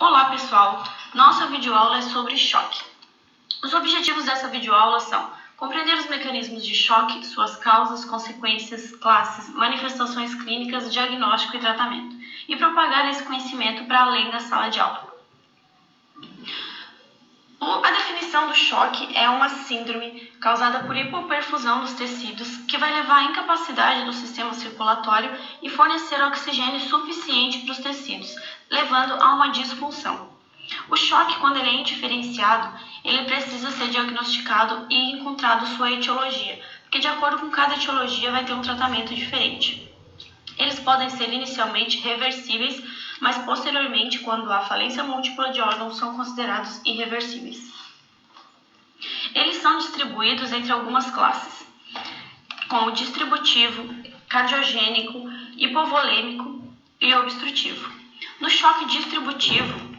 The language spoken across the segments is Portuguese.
Olá pessoal, nossa videoaula é sobre choque. Os objetivos dessa videoaula são compreender os mecanismos de choque, suas causas, consequências, classes, manifestações clínicas, diagnóstico e tratamento, e propagar esse conhecimento para além da sala de aula. A definição do choque é uma síndrome causada por hipoperfusão dos tecidos que vai levar à incapacidade do sistema circulatório e fornecer oxigênio suficiente para os tecidos, levando a uma disfunção. O choque, quando ele é indiferenciado, ele precisa ser diagnosticado e encontrado sua etiologia, porque de acordo com cada etiologia vai ter um tratamento diferente. Eles podem ser inicialmente reversíveis, mas posteriormente, quando há falência múltipla de órgãos, são considerados irreversíveis. Eles são distribuídos entre algumas classes, como distributivo, cardiogênico, hipovolêmico e obstrutivo. No choque distributivo,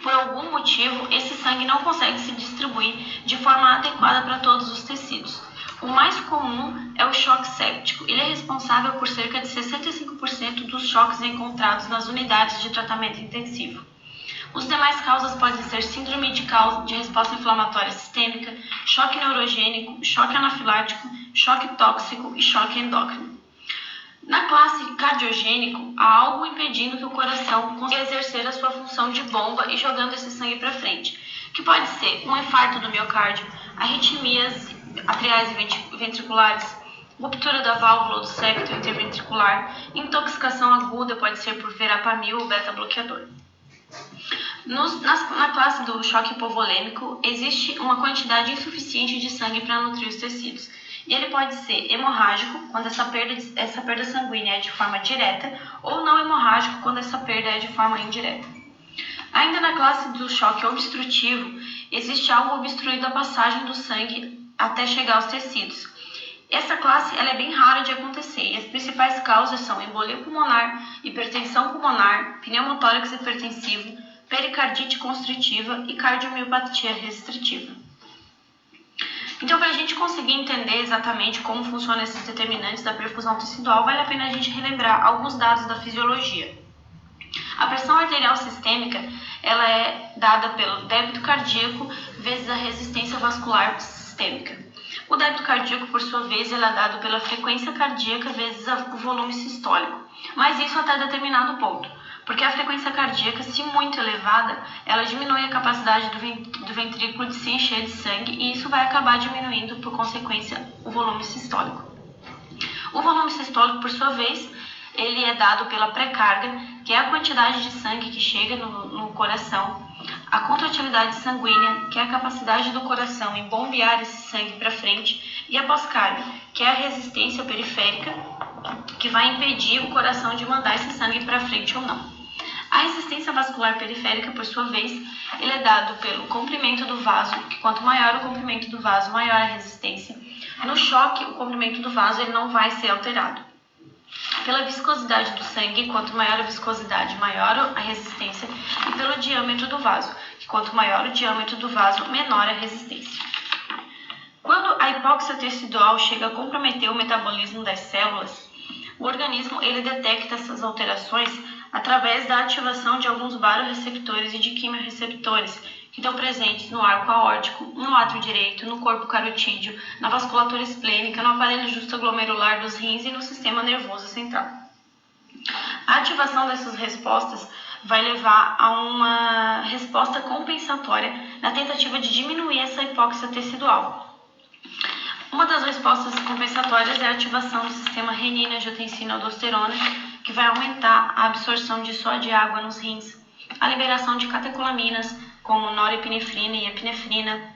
por algum motivo, esse sangue não consegue se distribuir de forma adequada para todos os tecidos. O mais comum é o choque séptico. Ele é responsável por cerca de 65% dos choques encontrados nas unidades de tratamento intensivo. Os demais causas podem ser síndrome de resposta inflamatória sistêmica, choque neurogênico, choque anafilático, choque tóxico e choque endócrino. Na classe cardiogênico, há algo impedindo que o coração consiga exercer a sua função de bomba e jogando esse sangue para frente, que pode ser um infarto do miocárdio, arritmias atriais e ventriculares, ruptura da válvula do septo interventricular, intoxicação aguda pode ser por verapamil ou beta-bloqueador. Na classe do choque hipovolêmico, existe uma quantidade insuficiente de sangue para nutrir os tecidos. E ele pode ser hemorrágico, quando essa perda sanguínea é de forma direta, ou não hemorrágico, quando essa perda é de forma indireta. Ainda na classe do choque obstrutivo, existe algo obstruindo a passagem do sangue até chegar aos tecidos. Essa classe ela é bem rara de acontecer e as principais causas são embolia pulmonar, hipertensão pulmonar, pneumotórax hipertensivo, pericardite constritiva e cardiomiopatia restritiva. Então, para a gente conseguir entender exatamente como funcionam esses determinantes da perfusão tecidual, vale a pena a gente relembrar alguns dados da fisiologia. A pressão arterial sistêmica ela é dada pelo débito cardíaco vezes a resistência vascular sistêmica. O débito cardíaco, por sua vez, ele é dado pela frequência cardíaca vezes o volume sistólico, mas isso até determinado ponto, porque a frequência cardíaca, se muito elevada, ela diminui a capacidade do ventrículo de se encher de sangue e isso vai acabar diminuindo, por consequência, o volume sistólico. O volume sistólico, por sua vez, ele é dado pela pré-carga, que é a quantidade de sangue que chega no coração, a contratilidade sanguínea, que é a capacidade do coração em bombear esse sangue para frente, e a pós-carga, que é a resistência periférica, que vai impedir o coração de mandar esse sangue para frente ou não. A resistência vascular periférica, por sua vez, ele é dado pelo comprimento do vaso, que quanto maior o comprimento do vaso, maior a resistência. No choque, o comprimento do vaso ele não vai ser alterado. Pela viscosidade do sangue, quanto maior a viscosidade, maior a resistência, e pelo diâmetro do vaso, que quanto maior o diâmetro do vaso, menor a resistência. Quando a hipóxia tecidual chega a comprometer o metabolismo das células, o organismo ele detecta essas alterações através da ativação de alguns baroreceptores e de quimiorreceptores que estão presentes no arco aórtico, no átrio direito, no corpo carotídeo, na vasculatura esplênica, no aparelho justoglomerular dos rins e no sistema nervoso central. A ativação dessas respostas vai levar a uma resposta compensatória na tentativa de diminuir essa hipóxia tecidual. Uma das respostas compensatórias é a ativação do sistema renina-angiotensina-aldosterona, que vai aumentar a absorção de sódio e água nos rins, a liberação de catecolaminas, como norepinefrina e epinefrina,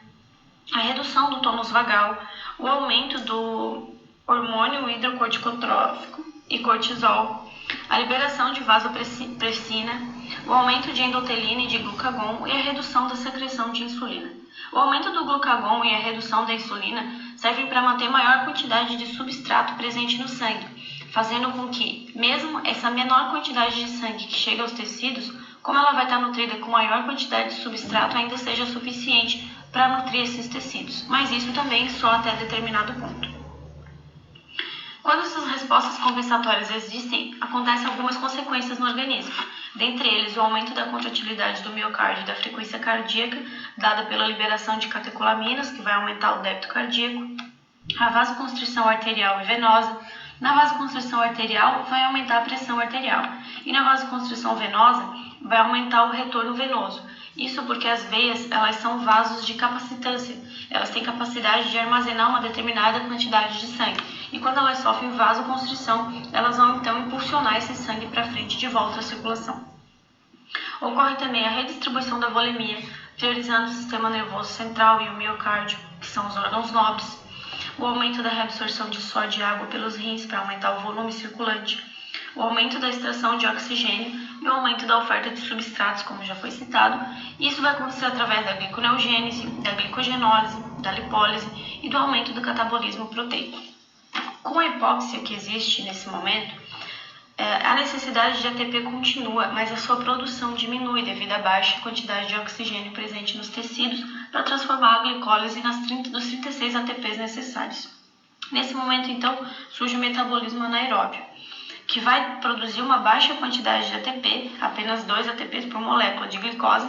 a redução do tônus vagal, o aumento do hormônio hidrocorticotrófico e cortisol, a liberação de vasopressina, o aumento de endotelina e de glucagon e a redução da secreção de insulina. O aumento do glucagon e a redução da insulina servem para manter maior quantidade de substrato presente no sangue, fazendo com que, mesmo essa menor quantidade de sangue que chega aos tecidos, como ela vai estar nutrida com maior quantidade de substrato, ainda seja suficiente para nutrir esses tecidos, mas isso também só até determinado ponto. Quando essas respostas compensatórias existem, acontecem algumas consequências no organismo, dentre eles o aumento da contratilidade do miocárdio e da frequência cardíaca, dada pela liberação de catecolaminas, que vai aumentar o débito cardíaco, a vasoconstrição arterial e venosa. Na vasoconstrição arterial, vai aumentar a pressão arterial, e na vasoconstrição venosa, vai aumentar o retorno venoso. Isso porque as veias, elas são vasos de capacitância, elas têm capacidade de armazenar uma determinada quantidade de sangue, e quando elas sofrem vasoconstrição, elas vão então impulsionar esse sangue para frente de volta à circulação. Ocorre também a redistribuição da volemia, priorizando o sistema nervoso central e o miocárdio, que são os órgãos nobres. O aumento da reabsorção de sódio e água pelos rins para aumentar o volume circulante, o aumento da extração de oxigênio e o aumento da oferta de substratos, como já foi citado. Isso vai acontecer através da gliconeogênese, da glicogenólise, da lipólise e do aumento do catabolismo proteico. Com a hipóxia que existe nesse momento, a necessidade de ATP continua, mas a sua produção diminui devido à baixa quantidade de oxigênio presente nos tecidos para transformar a glicólise dos 36 ATPs necessários. Nesse momento, então, surge o metabolismo anaeróbio, que vai produzir uma baixa quantidade de ATP, apenas 2 ATPs por molécula de glicose,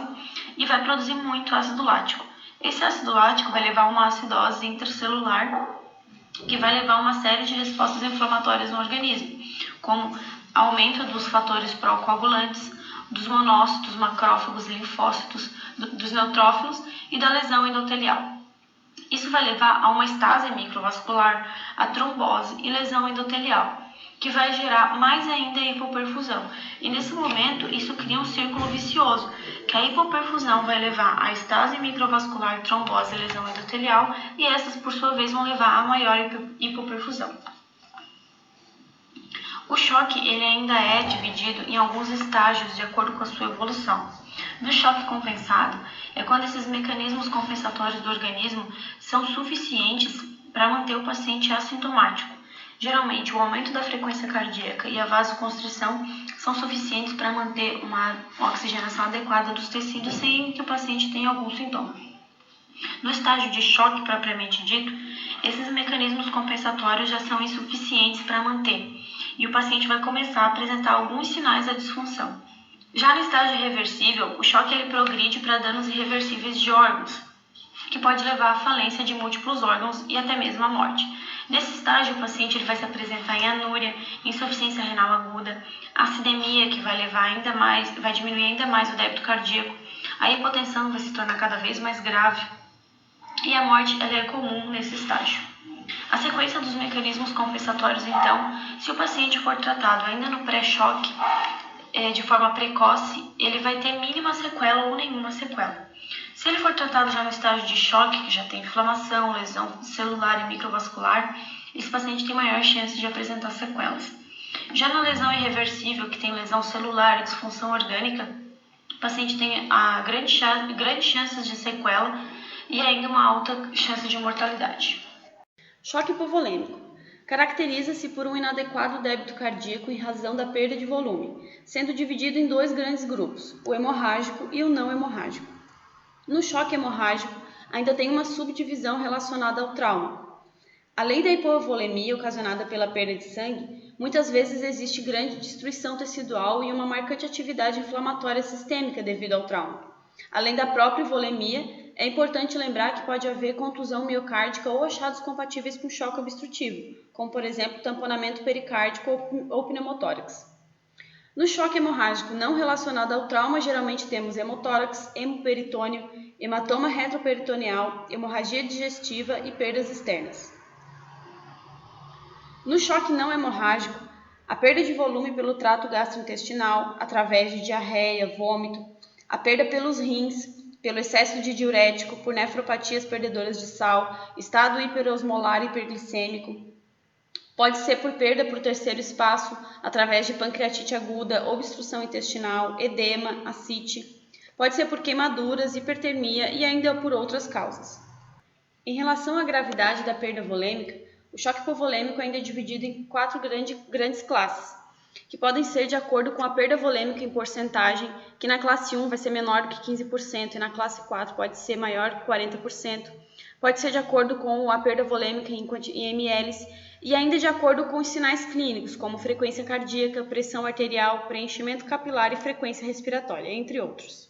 e vai produzir muito ácido lático. Esse ácido lático vai levar a uma acidose intracelular, que vai levar a uma série de respostas inflamatórias no organismo, como aumento dos fatores procoagulantes, dos monócitos, macrófagos, linfócitos, dos neutrófilos e da lesão endotelial. Isso vai levar a uma estase microvascular, a trombose e lesão endotelial, que vai gerar mais ainda a hipoperfusão. E nesse momento, isso cria um círculo vicioso, que a hipoperfusão vai levar a estase microvascular, trombose e lesão endotelial, e essas, por sua vez, vão levar a maior hipoperfusão. O choque ele ainda é dividido em alguns estágios de acordo com a sua evolução. No choque compensado, é quando esses mecanismos compensatórios do organismo são suficientes para manter o paciente assintomático. Geralmente, o aumento da frequência cardíaca e a vasoconstrição são suficientes para manter uma oxigenação adequada dos tecidos sem que o paciente tenha algum sintoma. No estágio de choque propriamente dito, esses mecanismos compensatórios já são insuficientes para manter, e o paciente vai começar a apresentar alguns sinais da disfunção. Já no estágio reversível, o choque ele progride para danos irreversíveis de órgãos, que pode levar à falência de múltiplos órgãos e até mesmo à morte. Nesse estágio, o paciente ele vai se apresentar em anúria, insuficiência renal aguda, acidemia, que vai diminuir ainda mais o débito cardíaco, a hipotensão vai se tornar cada vez mais grave, e a morte ela é comum nesse estágio. A sequência dos mecanismos compensatórios, então, se o paciente for tratado ainda no pré-choque, de forma precoce, ele vai ter mínima sequela ou nenhuma sequela. Se ele for tratado já no estágio de choque, que já tem inflamação, lesão celular e microvascular, esse paciente tem maior chance de apresentar sequelas. Já na lesão irreversível, que tem lesão celular e disfunção orgânica, o paciente tem grandes chances de sequela e ainda uma alta chance de mortalidade. Choque hipovolêmico. Caracteriza-se por um inadequado débito cardíaco em razão da perda de volume, sendo dividido em dois grandes grupos, o hemorrágico e o não hemorrágico. No choque hemorrágico, ainda tem uma subdivisão relacionada ao trauma. Além da hipovolemia ocasionada pela perda de sangue, muitas vezes existe grande destruição tecidual e uma marcante atividade inflamatória sistêmica devido ao trauma. Além da própria volemia, é importante lembrar que pode haver contusão miocárdica ou achados compatíveis com choque obstrutivo, como por exemplo tamponamento pericárdico ou pneumotórax. No choque hemorrágico não relacionado ao trauma, geralmente temos hemotórax, hemoperitônio, hematoma retroperitoneal, hemorragia digestiva e perdas externas. No choque não hemorrágico, a perda de volume pelo trato gastrointestinal, através de diarreia, vômito, a perda pelos rins, pelo excesso de diurético, por nefropatias perdedoras de sal, estado hiperosmolar e hiperglicêmico. Pode ser por perda por terceiro espaço, através de pancreatite aguda, obstrução intestinal, edema, ascite. Pode ser por queimaduras, hipertermia e ainda por outras causas. Em relação à gravidade da perda volêmica, o choque hipovolêmico ainda é dividido em 4 grandes classes, que podem ser de acordo com a perda volêmica em porcentagem, que na classe 1 vai ser menor do que 15% e na classe 4 pode ser maior que 40%. Pode ser de acordo com a perda volêmica em ml, e ainda de acordo com os sinais clínicos, como frequência cardíaca, pressão arterial, preenchimento capilar e frequência respiratória, entre outros.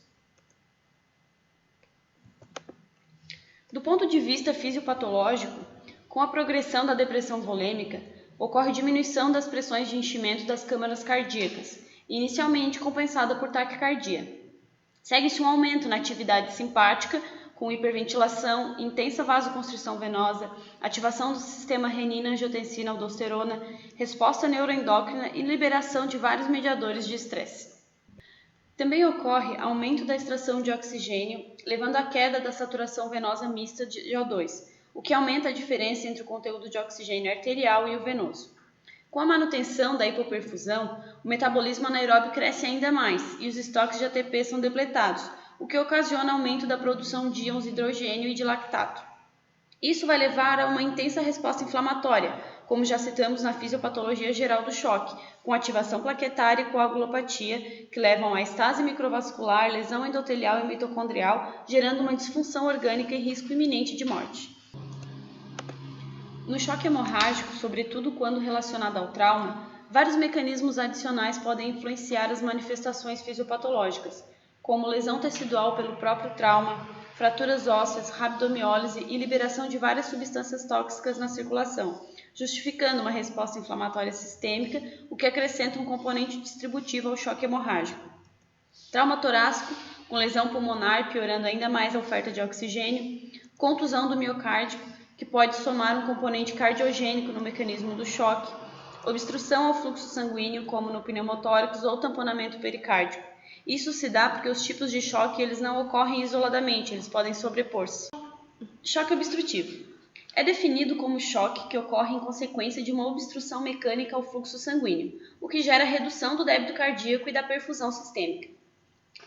Do ponto de vista fisiopatológico, com a progressão da depressão volêmica, ocorre diminuição das pressões de enchimento das câmaras cardíacas, inicialmente compensada por taquicardia. Segue-se um aumento na atividade simpática, com hiperventilação, intensa vasoconstrição venosa, ativação do sistema renina-angiotensina-aldosterona, resposta neuroendócrina e liberação de vários mediadores de estresse. Também ocorre aumento da extração de oxigênio, levando à queda da saturação venosa mista de O2, o que aumenta a diferença entre o conteúdo de oxigênio arterial e o venoso. Com a manutenção da hipoperfusão, o metabolismo anaeróbio cresce ainda mais e os estoques de ATP são depletados, o que ocasiona aumento da produção de íons hidrogênio e de lactato. Isso vai levar a uma intensa resposta inflamatória, como já citamos na fisiopatologia geral do choque, com ativação plaquetária e coagulopatia, que levam a estase microvascular, lesão endotelial e mitocondrial, gerando uma disfunção orgânica e risco iminente de morte. No choque hemorrágico, sobretudo quando relacionado ao trauma, vários mecanismos adicionais podem influenciar as manifestações fisiopatológicas, como lesão tecidual pelo próprio trauma, fraturas ósseas, rabdomiólise e liberação de várias substâncias tóxicas na circulação, justificando uma resposta inflamatória sistêmica, o que acrescenta um componente distributivo ao choque hemorrágico. Trauma torácico, com lesão pulmonar, piorando ainda mais a oferta de oxigênio, contusão do miocárdio, que pode somar um componente cardiogênico no mecanismo do choque, obstrução ao fluxo sanguíneo, como no pneumotórax ou tamponamento pericárdico. Isso se dá porque os tipos de choque eles não ocorrem isoladamente, eles podem sobrepor-se. Choque obstrutivo. É definido como choque que ocorre em consequência de uma obstrução mecânica ao fluxo sanguíneo, o que gera redução do débito cardíaco e da perfusão sistêmica.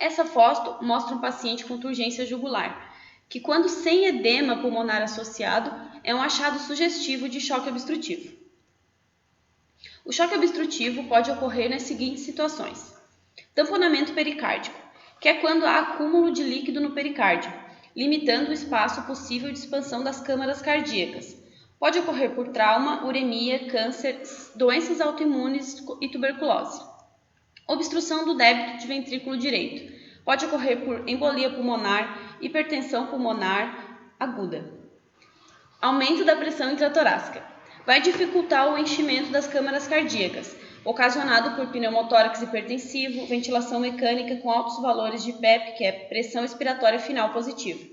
Essa foto mostra um paciente com turgência jugular, que quando sem edema pulmonar associado, é um achado sugestivo de choque obstrutivo. O choque obstrutivo pode ocorrer nas seguintes situações. Tamponamento pericárdico, que é quando há acúmulo de líquido no pericárdio, limitando o espaço possível de expansão das câmaras cardíacas. Pode ocorrer por trauma, uremia, câncer, doenças autoimunes e tuberculose. Obstrução do débito de ventrículo direito. Pode ocorrer por embolia pulmonar, hipertensão pulmonar aguda. Aumento da pressão intratorácica. Vai dificultar o enchimento das câmaras cardíacas, ocasionado por pneumotórax hipertensivo, ventilação mecânica com altos valores de PEP, que é pressão expiratória final positiva.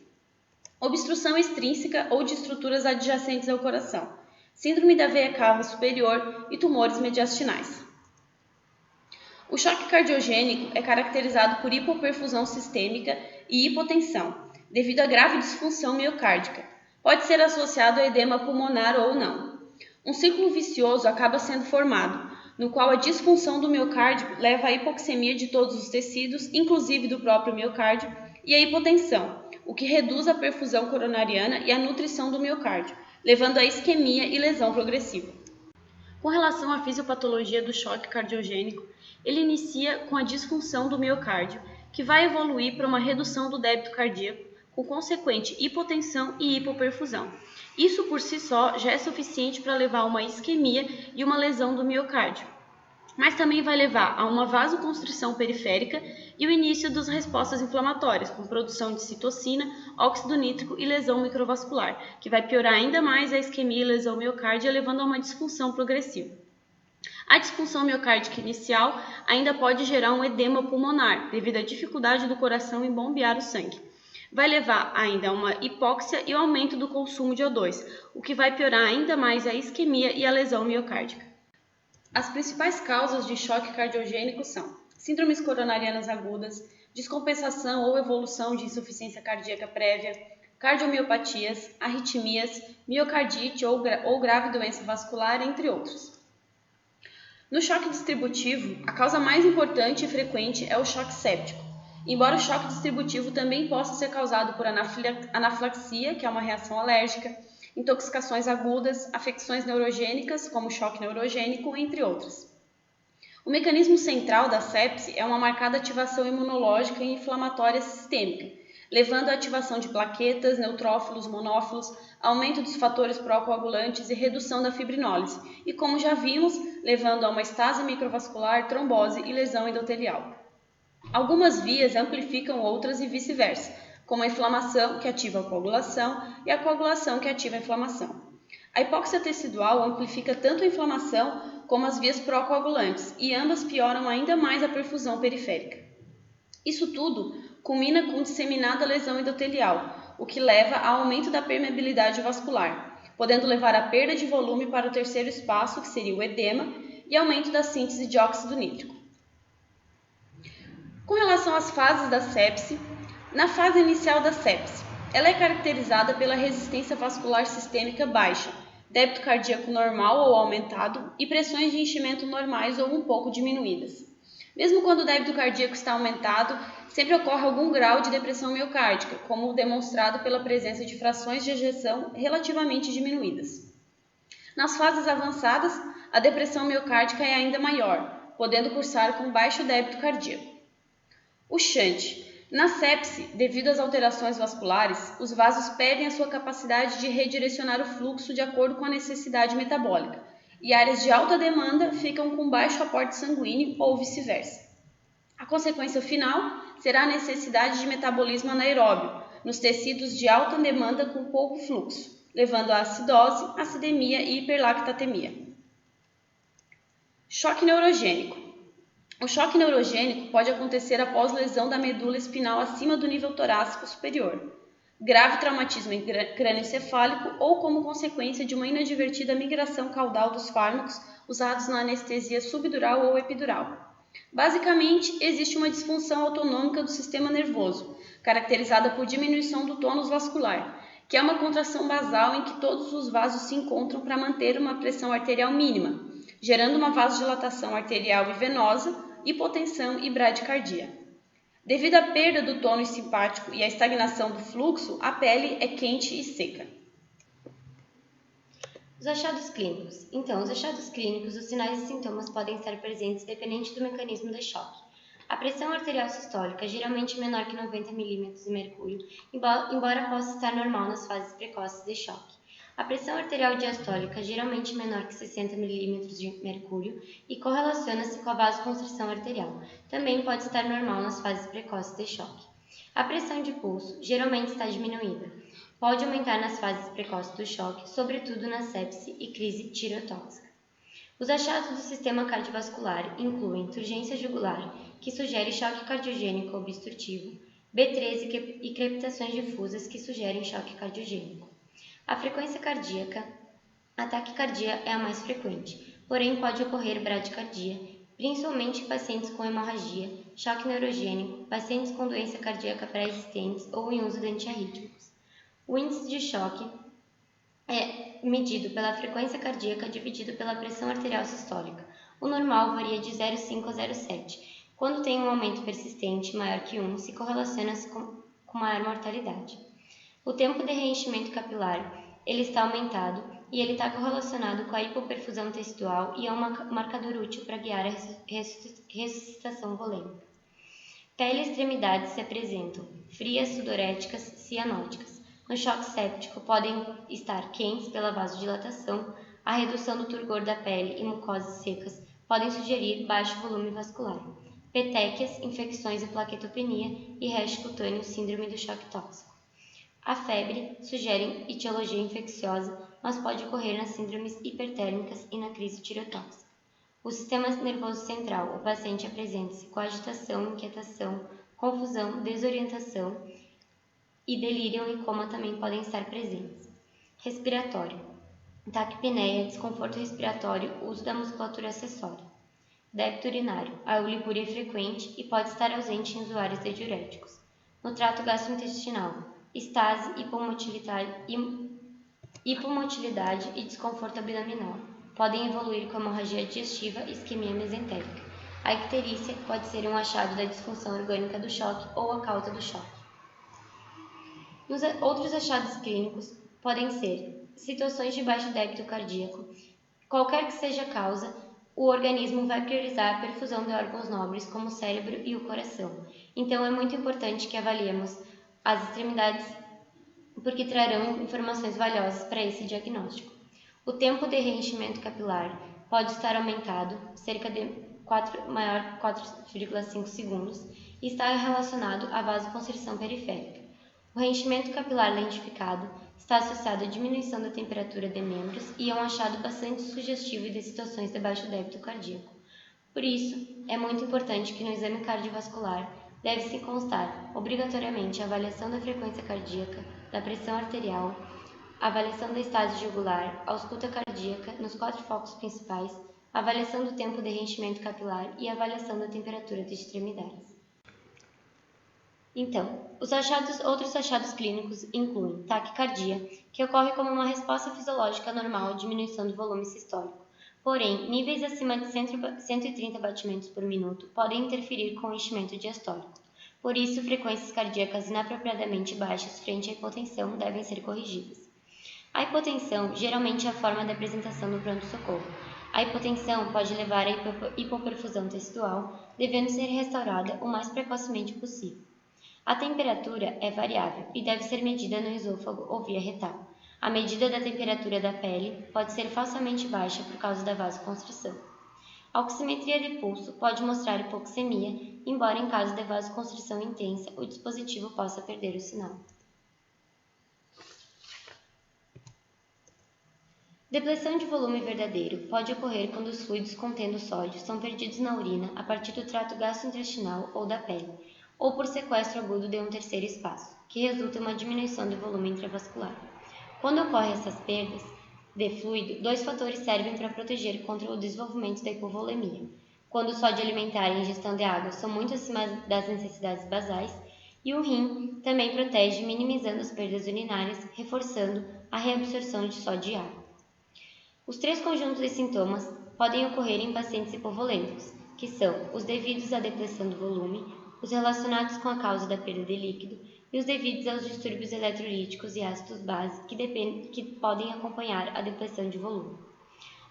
Obstrução extrínseca ou de estruturas adjacentes ao coração. Síndrome da veia cava superior e tumores mediastinais. O choque cardiogênico é caracterizado por hipoperfusão sistêmica e hipotensão, devido à grave disfunção miocárdica. Pode ser associado a edema pulmonar ou não. Um ciclo vicioso acaba sendo formado, no qual a disfunção do miocárdio leva à hipoxemia de todos os tecidos, inclusive do próprio miocárdio, e à hipotensão, o que reduz a perfusão coronariana e a nutrição do miocárdio, levando à isquemia e lesão progressiva. Com relação à fisiopatologia do choque cardiogênico, ele inicia com a disfunção do miocárdio, que vai evoluir para uma redução do débito cardíaco, com consequente hipotensão e hipoperfusão. Isso por si só já é suficiente para levar a uma isquemia e uma lesão do miocárdio, mas também vai levar a uma vasoconstrição periférica e o início das respostas inflamatórias, com produção de citocina, óxido nítrico e lesão microvascular, que vai piorar ainda mais a isquemia e lesão miocárdia, levando a uma disfunção progressiva. A disfunção miocárdica inicial ainda pode gerar um edema pulmonar, devido à dificuldade do coração em bombear o sangue. Vai levar ainda a uma hipóxia e o aumento do consumo de O2, o que vai piorar ainda mais a isquemia e a lesão miocárdica. As principais causas de choque cardiogênico são síndromes coronarianas agudas, descompensação ou evolução de insuficiência cardíaca prévia, cardiomiopatias, arritmias, miocardite ou grave doença vascular, entre outros. No choque distributivo, a causa mais importante e frequente é o choque séptico, embora o choque distributivo também possa ser causado por anafilaxia, que é uma reação alérgica, intoxicações agudas, afecções neurogênicas, como choque neurogênico, entre outras. O mecanismo central da sepse é uma marcada ativação imunológica e inflamatória sistêmica, levando à ativação de plaquetas, neutrófilos, monófilos, aumento dos fatores pró-coagulantes e redução da fibrinólise, e como já vimos, levando a uma estase microvascular, trombose e lesão endotelial. Algumas vias amplificam outras e vice-versa, como a inflamação, que ativa a coagulação, e a coagulação, que ativa a inflamação. A hipóxia tecidual amplifica tanto a inflamação como as vias pró-coagulantes, e ambas pioram ainda mais a perfusão periférica. Isso tudo culmina com disseminada lesão endotelial, o que leva ao aumento da permeabilidade vascular, podendo levar à perda de volume para o terceiro espaço, que seria o edema, e aumento da síntese de óxido nítrico. Com relação às fases da sepse, na fase inicial da sepse, ela é caracterizada pela resistência vascular sistêmica baixa, débito cardíaco normal ou aumentado e pressões de enchimento normais ou um pouco diminuídas. Mesmo quando o débito cardíaco está aumentado, sempre ocorre algum grau de depressão miocárdica, como demonstrado pela presença de frações de ejeção relativamente diminuídas. Nas fases avançadas, a depressão miocárdica é ainda maior, podendo cursar com baixo débito cardíaco. O shunt. Na sepse, devido às alterações vasculares, os vasos perdem a sua capacidade de redirecionar o fluxo de acordo com a necessidade metabólica, e áreas de alta demanda ficam com baixo aporte sanguíneo ou vice-versa. A consequência final será a necessidade de metabolismo anaeróbio nos tecidos de alta demanda com pouco fluxo, levando à acidose, acidemia e hiperlactatemia. Choque neurogênico. O choque neurogênico pode acontecer após lesão da medula espinal acima do nível torácico superior, grave traumatismo crânioencefálico ou como consequência de uma inadvertida migração caudal dos fármacos usados na anestesia subdural ou epidural. Basicamente, existe uma disfunção autonômica do sistema nervoso, caracterizada por diminuição do tônus vascular, que é uma contração basal em que todos os vasos se encontram para manter uma pressão arterial mínima, gerando uma vasodilatação arterial e venosa, hipotensão e bradicardia. Devido à perda do tônus simpático e à estagnação do fluxo, a pele é quente e seca. Os achados clínicos. Então, os achados clínicos, os sinais e sintomas podem estar presentes dependente do mecanismo de choque. A pressão arterial sistólica, geralmente menor que 90 mm de mercúrio, embora possa estar normal nas fases precoces de choque. A pressão arterial diastólica, geralmente menor que 60 mm de mercúrio e correlaciona-se com a vasoconstrição arterial. Também pode estar normal nas fases precoces de choque. A pressão de pulso, geralmente está diminuída. Pode aumentar nas fases precoces do choque, sobretudo na sepse e crise tireotóxica. Os achados do sistema cardiovascular incluem turgência jugular, que sugere choque cardiogênico obstrutivo, B13 e crepitações difusas, que sugerem choque cardiogênico. A frequência cardíaca. A taquicardia é a mais frequente, porém pode ocorrer bradicardia, principalmente em pacientes com hemorragia, choque neurogênico, pacientes com doença cardíaca pré-existentes ou em uso de antiarrítmicos. O índice de choque é medido pela frequência cardíaca dividido pela pressão arterial sistólica. O normal varia de 0,5 a 0,7. Quando tem um aumento persistente maior que 1, se correlaciona-se com maior mortalidade. O tempo de reenchimento capilar, ele está aumentado e ele está correlacionado com a hipoperfusão tecidual e é um marcador útil para guiar a ressuscitação volêmica. Pele e extremidades se apresentam frias, sudoréticas, cianóticas. No choque séptico podem estar quentes pela vasodilatação, a redução do turgor da pele e mucosas secas podem sugerir baixo volume vascular. Petequias, infecções e plaquetopenia e rash cutâneo, síndrome do choque tóxico. A febre sugere etiologia infecciosa, mas pode ocorrer nas síndromes hipertérmicas e na crise tireotóxica. O sistema nervoso central, o paciente apresenta-se com agitação, inquietação, confusão, desorientação e delírio e coma também podem estar presentes. Respiratório. Taquipneia, desconforto respiratório, uso da musculatura acessória. Débito urinário. A eulipúria é frequente e pode estar ausente em usuários de diuréticos. No trato gastrointestinal, estase, hipomotilidade e desconforto abdominal. Podem evoluir com hemorragia digestiva e isquemia mesentérica. A icterícia pode ser um achado da disfunção orgânica do choque ou a causa do choque. Outros achados clínicos podem ser situações de baixo débito cardíaco. Qualquer que seja a causa, o organismo vai priorizar a perfusão de órgãos nobres como o cérebro e o coração. Então, é muito importante que avaliemos as extremidades, porque trarão informações valiosas para esse diagnóstico. O tempo de reenchimento capilar pode estar aumentado, cerca de 4,5 segundos, e está relacionado à vasoconstrição periférica. O reenchimento capilar lentificado está associado à diminuição da temperatura de membros e é um achado bastante sugestivo de situações de baixo débito cardíaco. Por isso, é muito importante que no exame cardiovascular deve-se constar obrigatoriamente a avaliação da frequência cardíaca, da pressão arterial, a avaliação da estase jugular, a ausculta cardíaca nos 4 focos principais, a avaliação do tempo de reenchimento capilar e a avaliação da temperatura das extremidades. Então, outros achados clínicos incluem taquicardia, que ocorre como uma resposta fisiológica normal à diminuição do volume sistólico. Porém, níveis acima de 130 batimentos por minuto podem interferir com o enchimento diastólico. Por isso, frequências cardíacas inapropriadamente baixas frente à hipotensão devem ser corrigidas. A hipotensão geralmente é a forma de apresentação do pronto-socorro. A hipotensão pode levar à hipoperfusão tecidual, devendo ser restaurada o mais precocemente possível. A temperatura é variável e deve ser medida no esôfago ou via retal. A medida da temperatura da pele pode ser falsamente baixa por causa da vasoconstrição. A oximetria de pulso pode mostrar hipoxemia, embora em caso de vasoconstrição intensa o dispositivo possa perder o sinal. Depressão de volume verdadeiro pode ocorrer quando os fluidos contendo sódio são perdidos na urina a partir do trato gastrointestinal ou da pele, ou por sequestro agudo de um terceiro espaço, que resulta em uma diminuição do volume intravascular. Quando ocorrem essas perdas de fluido, 2 fatores servem para proteger contra o desenvolvimento da hipovolemia. Quando o sódio alimentar e a ingestão de água são muito acima das necessidades basais, e o rim também protege minimizando as perdas urinárias, reforçando a reabsorção de sódio e água. Os 3 conjuntos de sintomas podem ocorrer em pacientes hipovolêmicos, que são os devidos à depressão do volume, os relacionados com a causa da perda de líquido e os devidos aos distúrbios eletrolíticos e ácidos base que podem acompanhar a depressão de volume.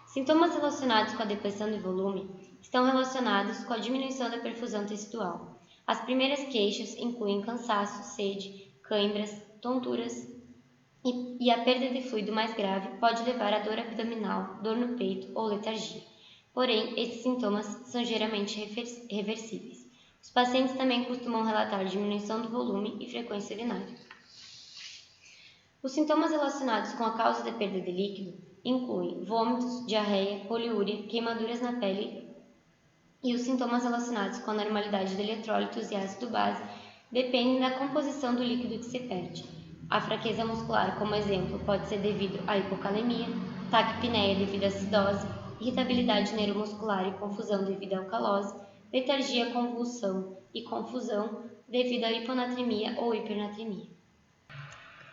Sintomas relacionados com a depressão de volume estão relacionados com a diminuição da perfusão tecidual. As primeiras queixas incluem cansaço, sede, cãibras, tonturas e a perda de fluido mais grave pode levar a dor abdominal, dor no peito ou letargia. Porém, esses sintomas são geralmente reversíveis. Os pacientes também costumam relatar diminuição do volume e frequência urinária. Os sintomas relacionados com a causa da perda de líquido incluem vômitos, diarreia, poliúria, queimaduras na pele, e os sintomas relacionados com a normalidade de eletrólitos e ácido base dependem da composição do líquido que se perde. A fraqueza muscular, como exemplo, pode ser devido à hipocalemia, taquipneia devido à acidose, irritabilidade neuromuscular e confusão devido à alcalose, letargia, convulsão e confusão devido à hiponatremia ou hipernatremia.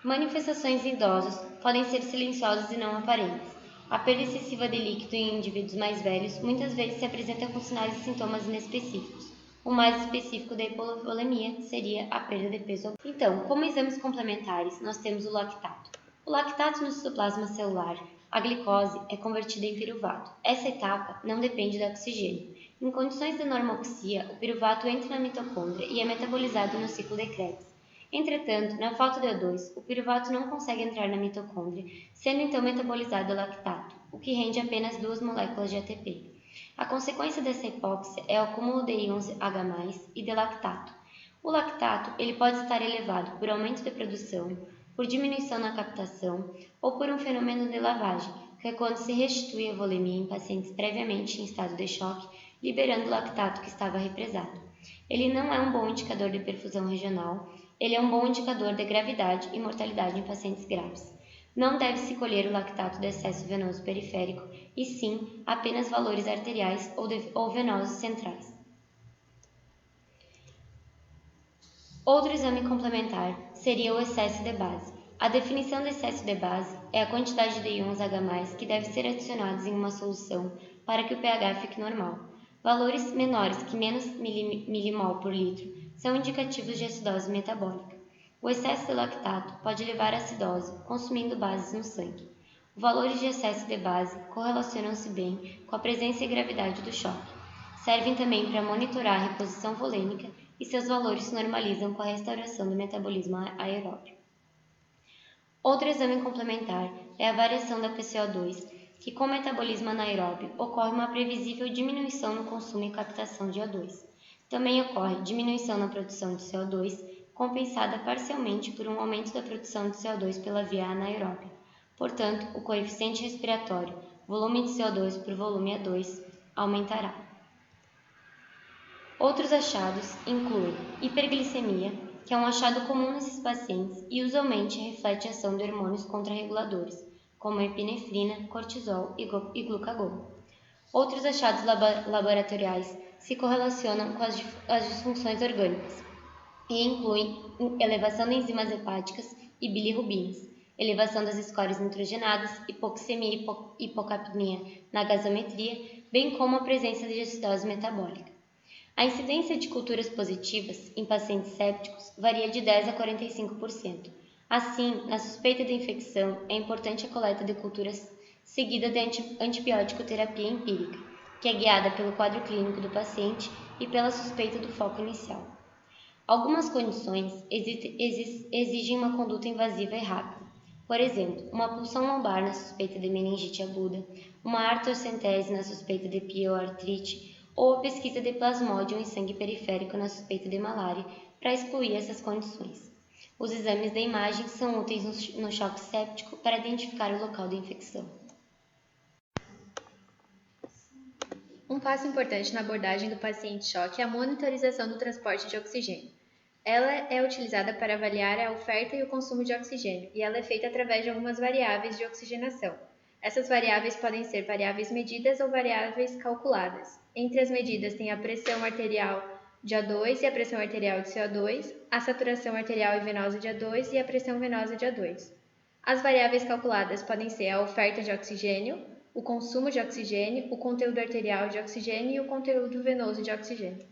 Manifestações em idosos podem ser silenciosas e não aparentes. A perda excessiva de líquido em indivíduos mais velhos muitas vezes se apresenta com sinais e sintomas inespecíficos. O mais específico da hipovolemia seria a perda de peso. Então, como exames complementares, nós temos o lactato. O lactato no citoplasma celular, a glicose é convertida em piruvato. Essa etapa não depende do oxigênio. Em condições de normoxia, o piruvato entra na mitocôndria e é metabolizado no ciclo de Krebs. Entretanto, na falta de O2, o piruvato não consegue entrar na mitocôndria, sendo então metabolizado o lactato, o que rende apenas 2 moléculas de ATP. A consequência dessa hipóxia é o acúmulo de íons H+, e de lactato. O lactato ele pode estar elevado por aumento de produção, por diminuição na captação ou por um fenômeno de lavagem, que é quando se restitui a volemia em pacientes previamente em estado de choque, liberando o lactato que estava represado. Ele não é um bom indicador de perfusão regional, ele é um bom indicador de gravidade e mortalidade em pacientes graves. Não deve-se colher o lactato de excesso venoso periférico, e sim apenas valores arteriais ou venosos centrais. Outro exame complementar seria o excesso de base. A definição de excesso de base é a quantidade de íons H+, que deve ser adicionados em uma solução para que o pH fique normal. Valores menores que menos milimol por litro são indicativos de acidose metabólica. O excesso de lactato pode levar à acidose, consumindo bases no sangue. Os valores de excesso de base correlacionam-se bem com a presença e gravidade do choque. Servem também para monitorar a reposição volêmica e seus valores se normalizam com a restauração do metabolismo aeróbio. Outro exame complementar é a variação da PCO2, que com o metabolismo anaeróbio ocorre uma previsível diminuição no consumo e captação de O2. Também ocorre diminuição na produção de CO2, compensada parcialmente por um aumento da produção de CO2 pela via anaeróbia. Portanto, o coeficiente respiratório, volume de CO2 por volume A2, aumentará. Outros achados incluem hiperglicemia, que é um achado comum nesses pacientes e usualmente reflete a ação de hormônios contrarreguladores, como a epinefrina, cortisol e glucagon. Outros achados laboratoriais se correlacionam com as disfunções orgânicas e incluem elevação de enzimas hepáticas e bilirrubinas, elevação das escórias nitrogenadas, hipoxemia e hipocapnia na gasometria, bem como a presença de acidose metabólica. A incidência de culturas positivas em pacientes sépticos varia de 10% a 45%. Assim, na suspeita de infecção, é importante a coleta de culturas seguida de antibiótico terapia empírica, que é guiada pelo quadro clínico do paciente e pela suspeita do foco inicial. Algumas condições exigem uma conduta invasiva e rápida. Por exemplo, uma punção lombar na suspeita de meningite aguda, uma artrocentese na suspeita de pioartrite ou a pesquisa de plasmódio em sangue periférico na suspeita de malária para excluir essas condições. Os exames de imagem são úteis no choque séptico para identificar o local de infecção. Um passo importante na abordagem do paciente choque é a monitorização do transporte de oxigênio. Ela é utilizada para avaliar a oferta e o consumo de oxigênio, e ela é feita através de algumas variáveis de oxigenação. Essas variáveis podem ser variáveis medidas ou variáveis calculadas. Entre as medidas tem a pressão arterial de A2 e a pressão arterial de CO2, a saturação arterial e venosa de A2 e a pressão venosa de A2. As variáveis calculadas podem ser a oferta de oxigênio, o consumo de oxigênio, o conteúdo arterial de oxigênio e o conteúdo venoso de oxigênio.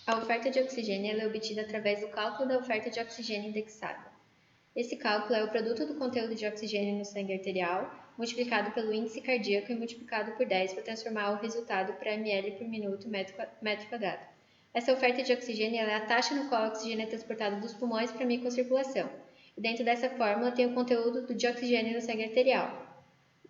A oferta de oxigênio é obtida através do cálculo da oferta de oxigênio indexada. Esse cálculo é o produto do conteúdo de oxigênio no sangue arterial, multiplicado pelo índice cardíaco e multiplicado por 10 para transformar o resultado para ml por minuto metro quadrado. Essa oferta de oxigênio é a taxa no qual o oxigênio é transportado dos pulmões para a microcirculação. E dentro dessa fórmula tem o conteúdo de oxigênio no sangue arterial.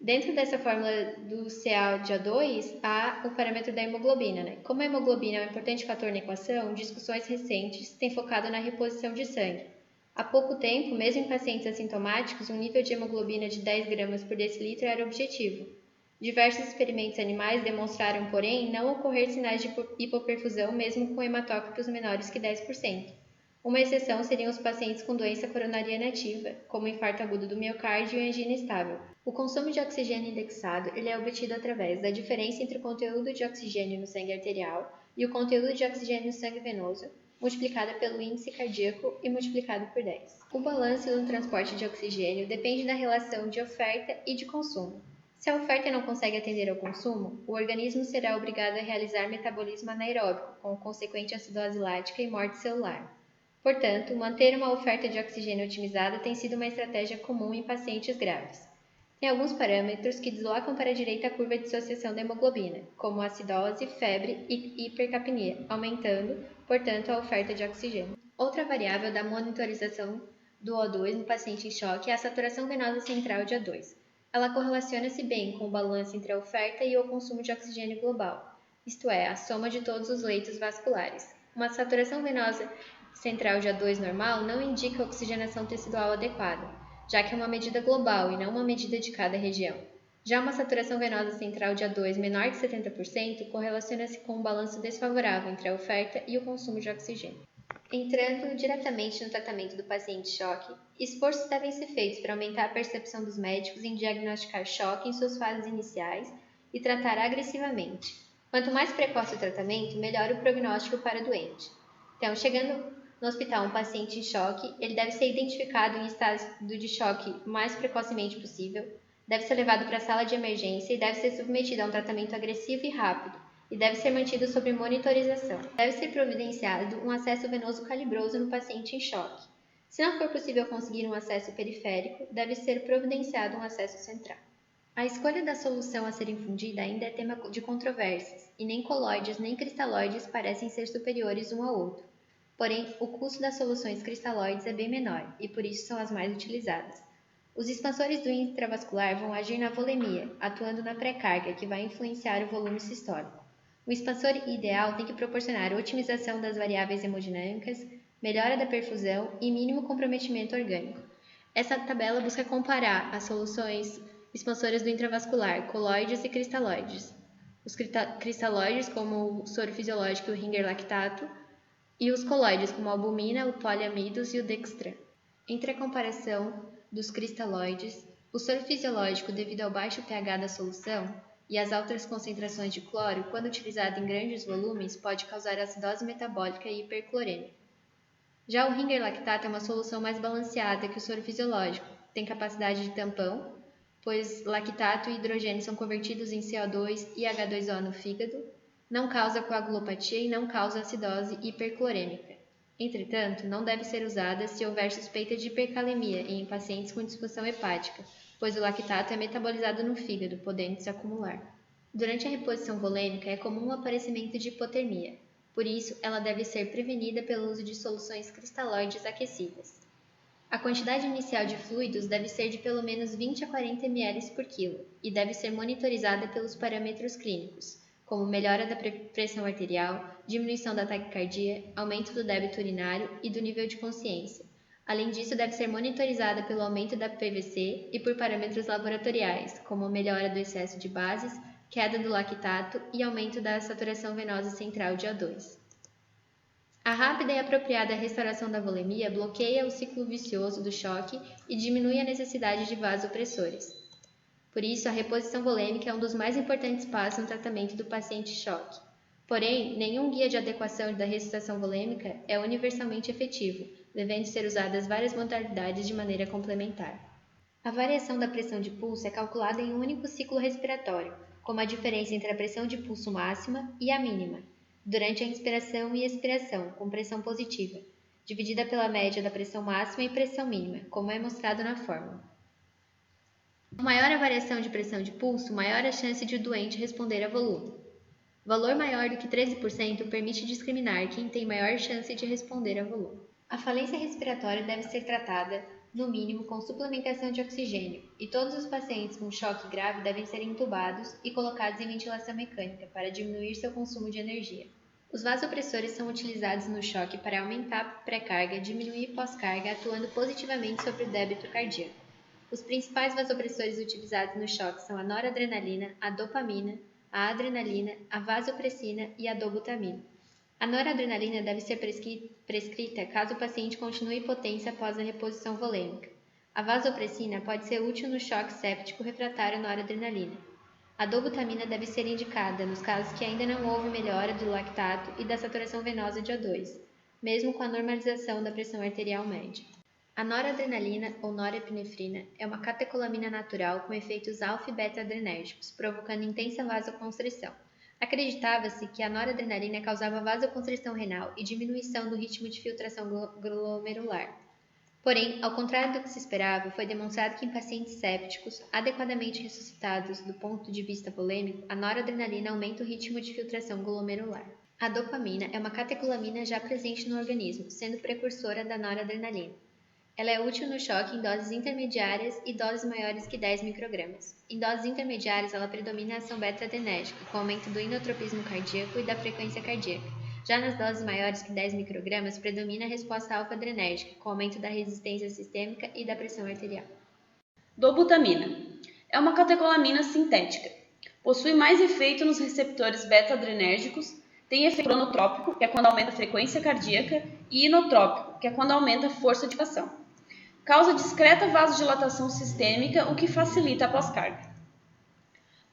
Dentro dessa fórmula do Ca de A2, há o parâmetro da hemoglobina. Como a hemoglobina é um importante fator na equação, discussões recentes têm focado na reposição de sangue. Há pouco tempo, mesmo em pacientes assintomáticos, um nível de hemoglobina de 10 gramas por decilitro era objetivo. Diversos experimentos animais demonstraram, porém, não ocorrer sinais de hipoperfusão mesmo com hematócritos menores que 10%. Uma exceção seriam os pacientes com doença coronariana ativa, como infarto agudo do miocárdio e angina estável. O consumo de oxigênio indexado ele é obtido através da diferença entre o conteúdo de oxigênio no sangue arterial e o conteúdo de oxigênio no sangue venoso, multiplicada pelo índice cardíaco e multiplicado por 10. O balanço no transporte de oxigênio depende da relação de oferta e de consumo. Se a oferta não consegue atender ao consumo, o organismo será obrigado a realizar metabolismo anaeróbico, com consequente acidose lática e morte celular. Portanto, manter uma oferta de oxigênio otimizada tem sido uma estratégia comum em pacientes graves. Tem alguns parâmetros que deslocam para a direita a curva de dissociação da hemoglobina, como acidose, febre e hipercapnia, aumentando, portanto, a oferta de oxigênio. Outra variável da monitorização do O2 no paciente em choque é a saturação venosa central de O2. Ela correlaciona-se bem com o balanço entre a oferta e o consumo de oxigênio global, isto é, a soma de todos os leitos vasculares. Uma saturação venosa central de A2 normal não indica oxigenação tecidual adequada, já que é uma medida global e não uma medida de cada região. Já uma saturação venosa central de A2 menor que 70% correlaciona-se com um balanço desfavorável entre a oferta e o consumo de oxigênio. Entrando diretamente no tratamento do paciente choque, esforços devem ser feitos para aumentar a percepção dos médicos em diagnosticar choque em suas fases iniciais e tratar agressivamente. Quanto mais precoce o tratamento, melhor o prognóstico para o doente. Então, chegando no hospital um paciente em choque, ele deve ser identificado em estado de choque o mais precocemente possível, deve ser levado para a sala de emergência e deve ser submetido a um tratamento agressivo e rápido, e deve ser mantido sob monitorização. Deve ser providenciado um acesso venoso calibroso no paciente em choque. Se não for possível conseguir um acesso periférico, deve ser providenciado um acesso central. A escolha da solução a ser infundida ainda é tema de controvérsias, e nem colóides nem cristalóides parecem ser superiores um ao outro. Porém, o custo das soluções cristalóides é bem menor, e por isso são as mais utilizadas. Os expansores do intravascular vão agir na volemia, atuando na pré-carga, que vai influenciar o volume sistólico. O expansor ideal tem que proporcionar otimização das variáveis hemodinâmicas, melhora da perfusão e mínimo comprometimento orgânico. Essa tabela busca comparar as soluções expansoras do intravascular, colóides e cristalóides. Os cristalóides, como o soro fisiológico e o Ringer lactato, e os colóides, como a albumina, o poliamidos e o dextran. Entre a comparação dos cristalóides, o soro fisiológico, devido ao baixo pH da solução e às altas concentrações de cloro, quando utilizado em grandes volumes, pode causar acidose metabólica e hiperclorêmia. Já o Ringer lactato é uma solução mais balanceada que o soro fisiológico, tem capacidade de tampão, pois lactato e hidrogênio são convertidos em CO2 e H2O no fígado, não causa coagulopatia e não causa acidose hiperclorêmica. Entretanto, não deve ser usada se houver suspeita de hipercalemia em pacientes com disfunção hepática, pois o lactato é metabolizado no fígado, podendo se acumular. Durante a reposição volêmica é comum o aparecimento de hipotermia, por isso ela deve ser prevenida pelo uso de soluções cristalóides aquecidas. A quantidade inicial de fluidos deve ser de pelo menos 20 a 40 ml por quilo e deve ser monitorizada pelos parâmetros clínicos, como melhora da pressão arterial, diminuição da taquicardia, aumento do débito urinário e do nível de consciência. Além disso, deve ser monitorizada pelo aumento da PVC e por parâmetros laboratoriais, como melhora do excesso de bases, queda do lactato e aumento da saturação venosa central de O2. A rápida e apropriada restauração da volemia bloqueia o ciclo vicioso do choque e diminui a necessidade de vasopressores. Por isso, a reposição volêmica é um dos mais importantes passos no tratamento do paciente choque. Porém, nenhum guia de adequação da ressuscitação volêmica é universalmente efetivo, devendo ser usadas várias modalidades de maneira complementar. A variação da pressão de pulso é calculada em um único ciclo respiratório, como a diferença entre a pressão de pulso máxima e a mínima, durante a inspiração e expiração, com pressão positiva, dividida pela média da pressão máxima e pressão mínima, como é mostrado na fórmula. Quanto maior a variação de pressão de pulso, maior a chance de o doente responder a volume. Valor maior do que 13% permite discriminar quem tem maior chance de responder a volume. A falência respiratória deve ser tratada, no mínimo, com suplementação de oxigênio, e todos os pacientes com choque grave devem ser entubados e colocados em ventilação mecânica para diminuir seu consumo de energia. Os vasopressores são utilizados no choque para aumentar a pré-carga e diminuir pós-carga, atuando positivamente sobre o débito cardíaco. Os principais vasopressores utilizados no choque são a noradrenalina, a dopamina, a adrenalina, a vasopressina e a dobutamina. A noradrenalina deve ser prescrita caso o paciente continue hipotência após a reposição volêmica. A vasopressina pode ser útil no choque séptico refratário à noradrenalina. A dobutamina deve ser indicada nos casos que ainda não houve melhora do lactato e da saturação venosa de O2, mesmo com a normalização da pressão arterial média. A noradrenalina, ou norepinefrina, é uma catecolamina natural com efeitos alfa e beta-adrenérgicos, provocando intensa vasoconstrição. Acreditava-se que a noradrenalina causava vasoconstrição renal e diminuição do ritmo de filtração glomerular. Porém, ao contrário do que se esperava, foi demonstrado que em pacientes sépticos, adequadamente ressuscitados do ponto de vista volêmico, a noradrenalina aumenta o ritmo de filtração glomerular. A dopamina é uma catecolamina já presente no organismo, sendo precursora da noradrenalina. Ela é útil no choque em doses intermediárias e doses maiores que 10 microgramas. Em doses intermediárias, ela predomina a ação beta-adrenérgica, com aumento do inotropismo cardíaco e da frequência cardíaca. Já nas doses maiores que 10 microgramas, predomina a resposta alfa-adrenérgica, com aumento da resistência sistêmica e da pressão arterial. Dobutamina é uma catecolamina sintética. Possui mais efeito nos receptores beta-adrenérgicos, tem efeito cronotrópico, que é quando aumenta a frequência cardíaca, e inotrópico, que é quando aumenta a força de ação. Causa discreta vasodilatação sistêmica, o que facilita a pós-carga.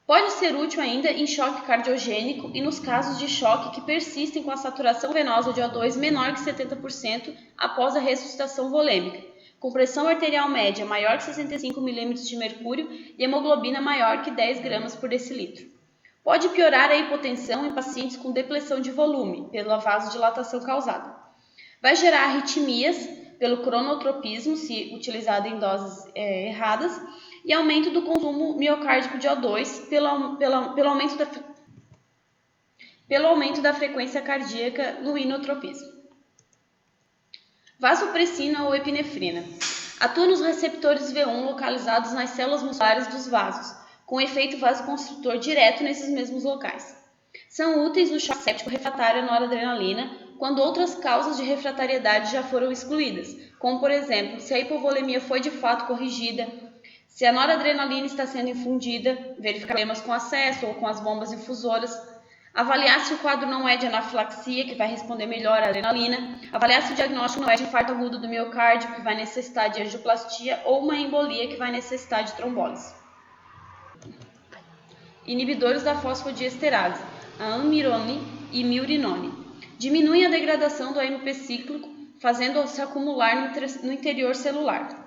Pode ser útil ainda em choque cardiogênico e nos casos de choque que persistem com a saturação venosa de O2 menor que 70% após a ressuscitação volêmica, com pressão arterial média maior que 65 mm de mercúrio e hemoglobina maior que 10 gramas por decilitro. Pode piorar a hipotensão em pacientes com depressão de volume, pela vasodilatação causada. Vai gerar arritmias pelo cronotropismo, se utilizado em doses erradas, e aumento do consumo miocárdico de O2 pelo aumento da frequência cardíaca no inotropismo. Vasopressina ou epinefrina. Atua nos receptores V1 localizados nas células musculares dos vasos, com efeito vasoconstritor direto nesses mesmos locais. São úteis no choque séptico refratário à noradrenalina, quando outras causas de refratariedade já foram excluídas, como por exemplo, se a hipovolemia foi de fato corrigida, se a noradrenalina está sendo infundida, verificar problemas com acesso ou com as bombas infusoras, avaliar se o quadro não é de anafilaxia, que vai responder melhor à adrenalina, avaliar se o diagnóstico não é de infarto agudo do miocárdio, que vai necessitar de angioplastia, ou uma embolia, que vai necessitar de trombólise. Inibidores da fosfodiesterase, a amirone e miurinone. Diminuem a degradação do AMP cíclico, fazendo-o se acumular no interior celular.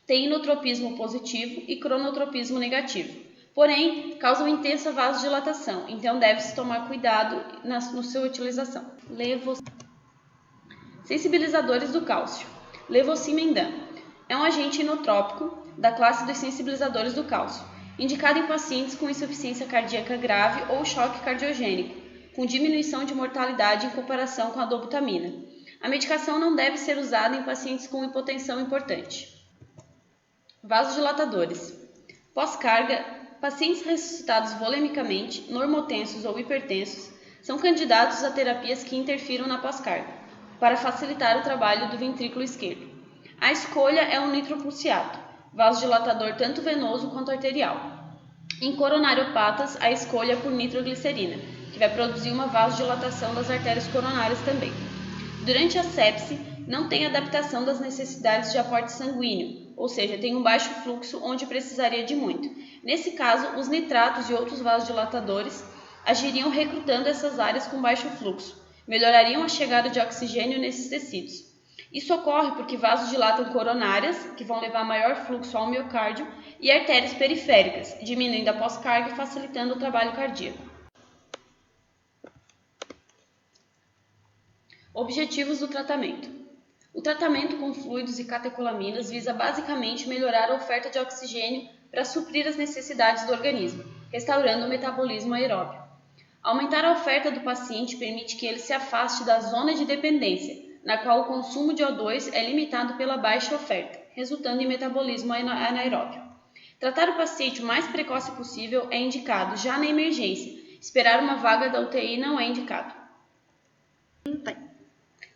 Tem inotropismo positivo e cronotropismo negativo. Porém, causam intensa vasodilatação, então deve-se tomar cuidado na sua utilização. Sensibilizadores do cálcio. Levosimendan é um agente inotrópico da classe dos sensibilizadores do cálcio, indicado em pacientes com insuficiência cardíaca grave ou choque cardiogênico, com diminuição de mortalidade em comparação com a dobutamina. A medicação não deve ser usada em pacientes com hipotensão importante. Vasodilatadores. Pós-carga, pacientes ressuscitados volemicamente, normotensos ou hipertensos, são candidatos a terapias que interfiram na pós-carga, para facilitar o trabalho do ventrículo esquerdo. A escolha é o nitroprusiato, vasodilatador tanto venoso quanto arterial. Em coronariopatas, a escolha é por nitroglicerina, que vai produzir uma vasodilatação das artérias coronárias também. Durante a sepse, não tem adaptação das necessidades de aporte sanguíneo, ou seja, tem um baixo fluxo onde precisaria de muito. Nesse caso, os nitratos e outros vasodilatadores agiriam recrutando essas áreas com baixo fluxo, melhorariam a chegada de oxigênio nesses tecidos. Isso ocorre porque vasodilatam coronárias, que vão levar maior fluxo ao miocárdio, e artérias periféricas, diminuindo a pós-carga e facilitando o trabalho cardíaco. Objetivos do tratamento. O tratamento com fluidos e catecolaminas visa basicamente melhorar a oferta de oxigênio para suprir as necessidades do organismo, restaurando o metabolismo aeróbio. Aumentar a oferta do paciente permite que ele se afaste da zona de dependência, na qual o consumo de O2 é limitado pela baixa oferta, resultando em metabolismo anaeróbio. Tratar o paciente o mais precoce possível é indicado já na emergência. Esperar uma vaga da UTI não é indicado.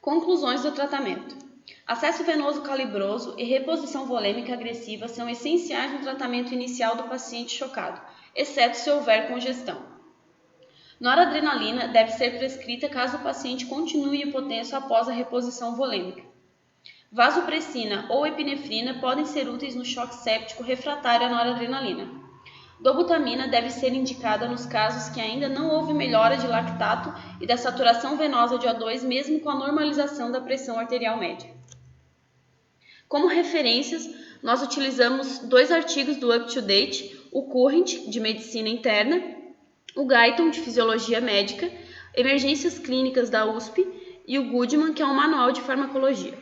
Conclusões do tratamento. Acesso venoso calibroso e reposição volêmica agressiva são essenciais no tratamento inicial do paciente chocado, exceto se houver congestão. Noradrenalina deve ser prescrita caso o paciente continue hipotenso após a reposição volêmica. Vasopressina ou epinefrina podem ser úteis no choque séptico refratário à noradrenalina. Dobutamina deve ser indicada nos casos que ainda não houve melhora de lactato e da saturação venosa de O2, mesmo com a normalização da pressão arterial média. Como referências, nós utilizamos 2 artigos do Up to Date, o Current, de Medicina Interna, o Guyton, de Fisiologia Médica, Emergências Clínicas da USP, e o Goodman, que é um manual de farmacologia.